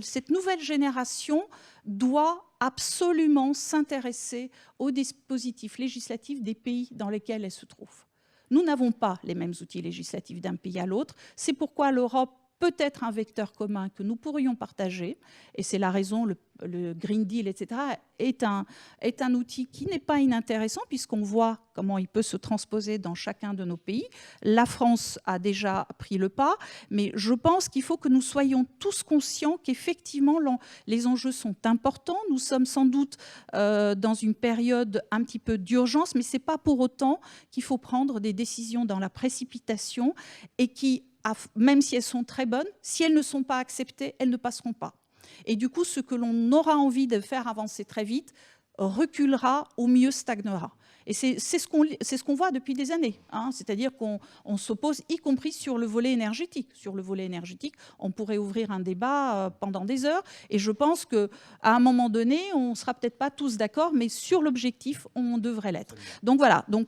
cette nouvelle génération doit absolument s'intéresser aux dispositifs législatifs des pays dans lesquels elle se trouve. Nous n'avons pas les mêmes outils législatifs d'un pays à l'autre. C'est pourquoi l'Europe peut-être un vecteur commun que nous pourrions partager, et c'est la raison, le Green Deal, etc., est un outil qui n'est pas inintéressant, puisqu'on voit comment il peut se transposer dans chacun de nos pays. La France a déjà pris le pas, mais je pense qu'il faut que nous soyons tous conscients qu'effectivement, les enjeux sont importants. Nous sommes sans doute dans une période un petit peu d'urgence, mais ce n'est pas pour autant qu'il faut prendre des décisions dans la précipitation et qui, même si elles sont très bonnes, si elles ne sont pas acceptées, elles ne passeront pas. Et du coup, ce que l'on aura envie de faire avancer très vite reculera, au mieux stagnera. Et c'est ce qu'on voit depuis des années. Hein. C'est-à-dire qu'on s'oppose, y compris sur le volet énergétique. Sur le volet énergétique, on pourrait ouvrir un débat pendant des heures. Et je pense qu'à un moment donné, on ne sera peut-être pas tous d'accord, mais sur l'objectif, on devrait l'être. Donc voilà. Donc,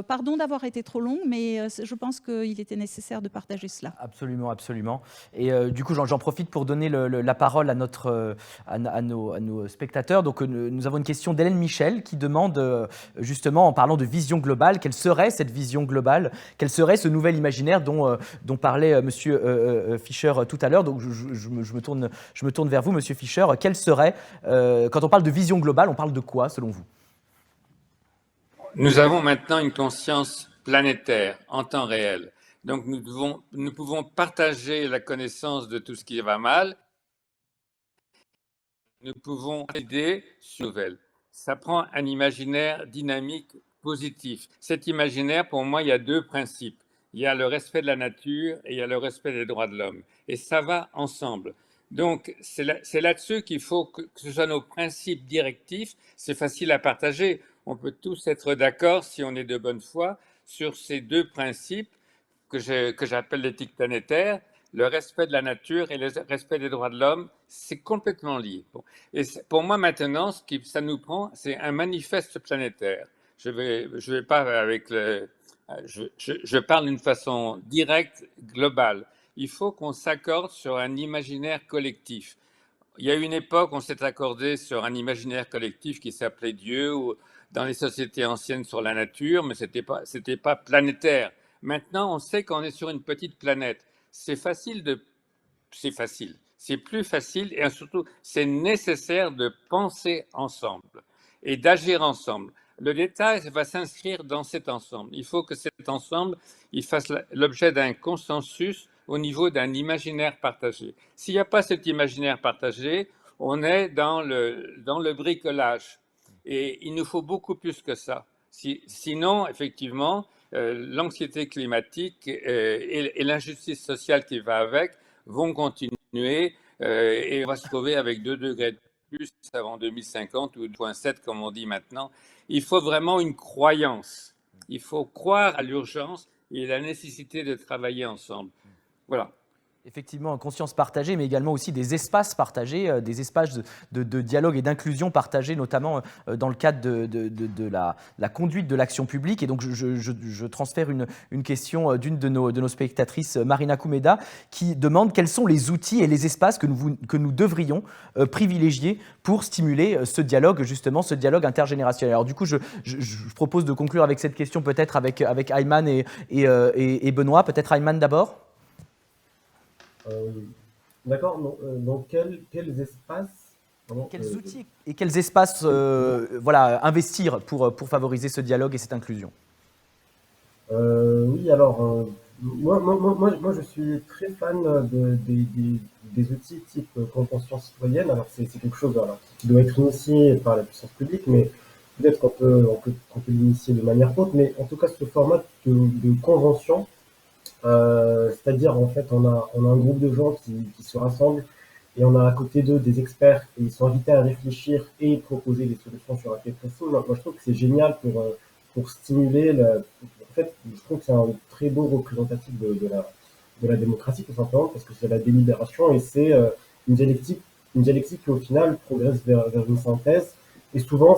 pardon d'avoir été trop long, mais je pense qu'il était nécessaire de partager cela. Absolument, absolument. Et du coup, j'en profite pour donner la parole à nos spectateurs. Donc, nous avons une question d'Hélène Michel qui demande justement, en parlant de vision globale, quelle serait cette vision globale, quel serait ce nouvel imaginaire dont parlait Monsieur Fischer tout à l'heure. Donc je me tourne vers vous, Monsieur Fischer. Quel serait, quand on parle de vision globale, on parle de quoi selon vous? Nous avons maintenant une conscience planétaire en temps réel. Donc nous pouvons partager la connaissance de tout ce qui va mal. Nous pouvons aider sur nouvelles. Ça prend un imaginaire dynamique, positif. Cet imaginaire, pour moi, il y a deux principes. Il y a le respect de la nature et il y a le respect des droits de l'homme. Et ça va ensemble. Donc, c'est là-dessus qu'il faut que ce soit nos principes directifs. C'est facile à partager. On peut tous être d'accord, si on est de bonne foi, sur ces deux principes que j'appelle l'éthique planétaire. Le respect de la nature et le respect des droits de l'homme, c'est complètement lié. Bon. Et pour moi, maintenant, ce que ça nous prend, c'est un manifeste planétaire. Je vais pas avec je parle d'une façon directe, globale. Il faut qu'on s'accorde sur un imaginaire collectif. Il y a eu une époque, on s'est accordé sur un imaginaire collectif qui s'appelait Dieu, ou dans les sociétés anciennes sur la nature, mais c'était pas planétaire. Maintenant, on sait qu'on est sur une petite planète. C'est plus facile et surtout c'est nécessaire de penser ensemble et d'agir ensemble. Le détail va s'inscrire dans cet ensemble. Il faut que cet ensemble il fasse l'objet d'un consensus au niveau d'un imaginaire partagé. S'il n'y a pas cet imaginaire partagé, on est dans le bricolage. Et il nous faut beaucoup plus que ça. Sinon, effectivement, l'anxiété climatique et l'injustice sociale qui va avec vont continuer et on va se trouver avec 2 degrés de plus avant 2050 ou 2,7 comme on dit maintenant. Il faut vraiment une croyance. Il faut croire à l'urgence et la nécessité de travailler ensemble. Voilà. Effectivement, conscience partagée, mais également aussi des espaces partagés, des espaces de dialogue et d'inclusion partagés, notamment dans le cadre de la conduite de l'action publique. Et donc, je transfère une question d'une de nos spectatrices, Marina Koumeda, qui demande quels sont les outils et les espaces que nous devrions privilégier pour stimuler ce dialogue, justement, ce dialogue intergénérationnel. Alors du coup, je propose de conclure avec cette question, peut-être avec Ayman et Benoît. Peut-être Ayman d'abord. D'accord, donc quels espaces quels outils et quels espaces investir pour favoriser ce dialogue et cette inclusion? Oui, alors, moi, je suis très fan des outils type convention citoyenne. Alors, c'est quelque chose qui doit être initié par la puissance publique, mais peut-être qu'on peut l'initier de manière haute. Mais en tout cas, ce format de convention, c'est-à-dire, en fait, on a un groupe de gens qui se rassemblent et on a à côté d'eux des experts et ils sont invités à réfléchir et proposer des solutions sur un thème précis. Moi, je trouve que c'est génial pour stimuler. En fait, je trouve que c'est un très beau représentatif de la démocratie, tout simplement, parce que c'est la délibération et c'est une dialectique qui, au final, progresse vers une synthèse. Et souvent,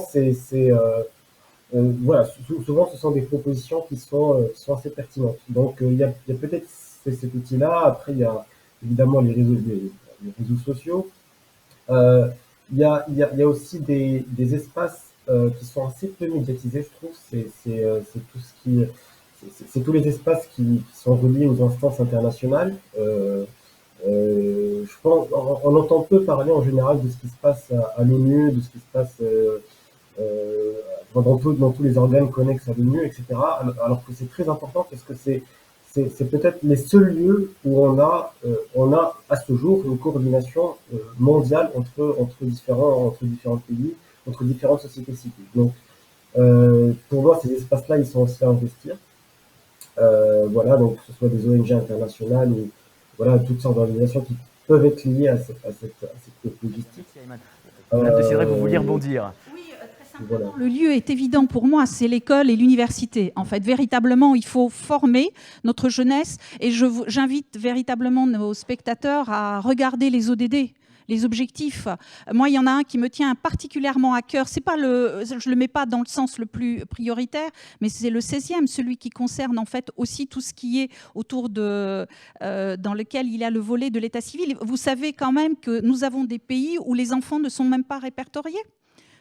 voilà, souvent, ce sont des propositions qui sont assez pertinentes. Donc, il y a peut-être cet outil-là. Après, il y a évidemment les réseaux sociaux. Il y a aussi des espaces qui sont assez peu médiatisés, je trouve. C'est tous les espaces qui sont reliés aux instances internationales. Je pense, on entend peu parler en général de ce qui se passe à l'ONU, de ce qui se passe dans tous les organes connexes à l'ONU, etc. Alors que c'est très important parce que c'est peut-être les seuls lieux où on a à ce jour une coordination mondiale entre différents pays, entre différentes sociétés civiles. Donc, pour moi, ces espaces-là, ils sont aussi à investir. Voilà, donc que ce soit des ONG internationales ou voilà, toutes sortes d'organisations qui peuvent être liées à cette logistique. Madame de Sidré, vous vouliez rebondir. Oui, très simplement, le lieu est évident pour moi, c'est l'école et l'université. En fait, véritablement, il faut former notre jeunesse et j'invite véritablement nos spectateurs à regarder les ODD. Les objectifs. Moi, il y en a un qui me tient particulièrement à cœur. C'est pas je ne le mets pas dans le sens le plus prioritaire, mais c'est le 16e, celui qui concerne en fait aussi tout ce qui est autour dans lequel il y a le volet de l'état civil. Vous savez quand même que nous avons des pays où les enfants ne sont même pas répertoriés.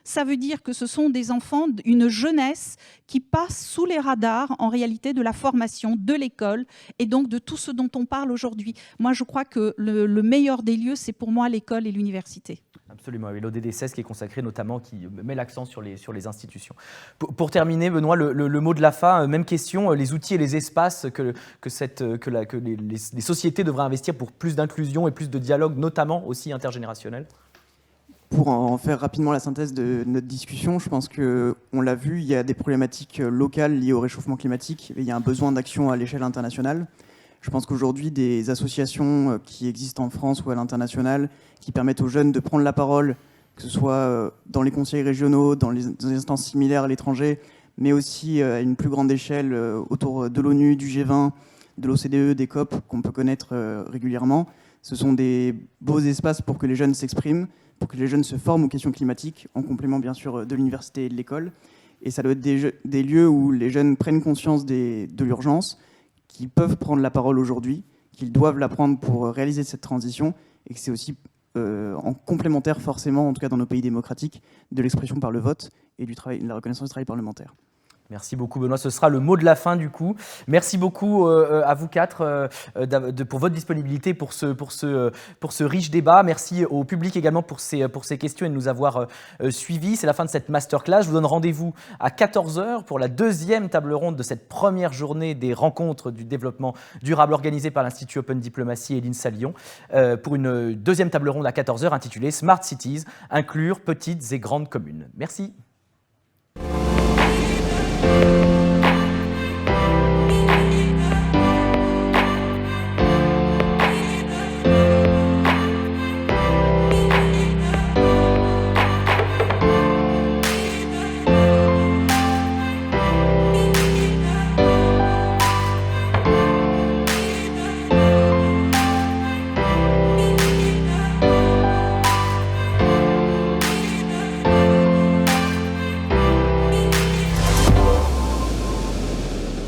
Ça veut dire que ce sont des enfants, une jeunesse qui passe sous les radars, en réalité, de la formation, de l'école, et donc de tout ce dont on parle aujourd'hui. Moi, je crois que le meilleur des lieux, c'est pour moi l'école et l'université. Absolument, oui, l'ODD 16 qui est consacré notamment, qui met l'accent sur les institutions. Pour terminer, Benoît, le mot de la fin, même question, les outils et les espaces que les sociétés devraient investir pour plus d'inclusion et plus de dialogue, notamment aussi intergénérationnel. Pour en faire rapidement la synthèse de notre discussion, je pense qu'on l'a vu, il y a des problématiques locales liées au réchauffement climatique et il y a un besoin d'action à l'échelle internationale. Je pense qu'aujourd'hui, des associations qui existent en France ou à l'international, qui permettent aux jeunes de prendre la parole, que ce soit dans les conseils régionaux, dans les instances similaires à l'étranger, mais aussi à une plus grande échelle autour de l'ONU, du G20, de l'OCDE, des COP qu'on peut connaître régulièrement. Ce sont des beaux espaces pour que les jeunes s'expriment, pour que les jeunes se forment aux questions climatiques, en complément bien sûr de l'université et de l'école. Et ça doit être des lieux où les jeunes prennent conscience de l'urgence, qu'ils peuvent prendre la parole aujourd'hui, qu'ils doivent la prendre pour réaliser cette transition, et que c'est aussi en complémentaire forcément, en tout cas dans nos pays démocratiques, de l'expression par le vote et de la reconnaissance du travail parlementaire. Merci beaucoup Benoît, ce sera le mot de la fin du coup. Merci beaucoup à vous quatre pour votre disponibilité pour ce riche débat. Merci au public également pour ces questions et de nous avoir suivis. C'est la fin de cette masterclass. Je vous donne rendez-vous à 14h pour la deuxième table ronde de cette première journée des rencontres du développement durable organisée par l'Institut Open Diplomacy et l'INSA Lyon pour une deuxième table ronde à 14h intitulée Smart Cities, inclure petites et grandes communes. Merci.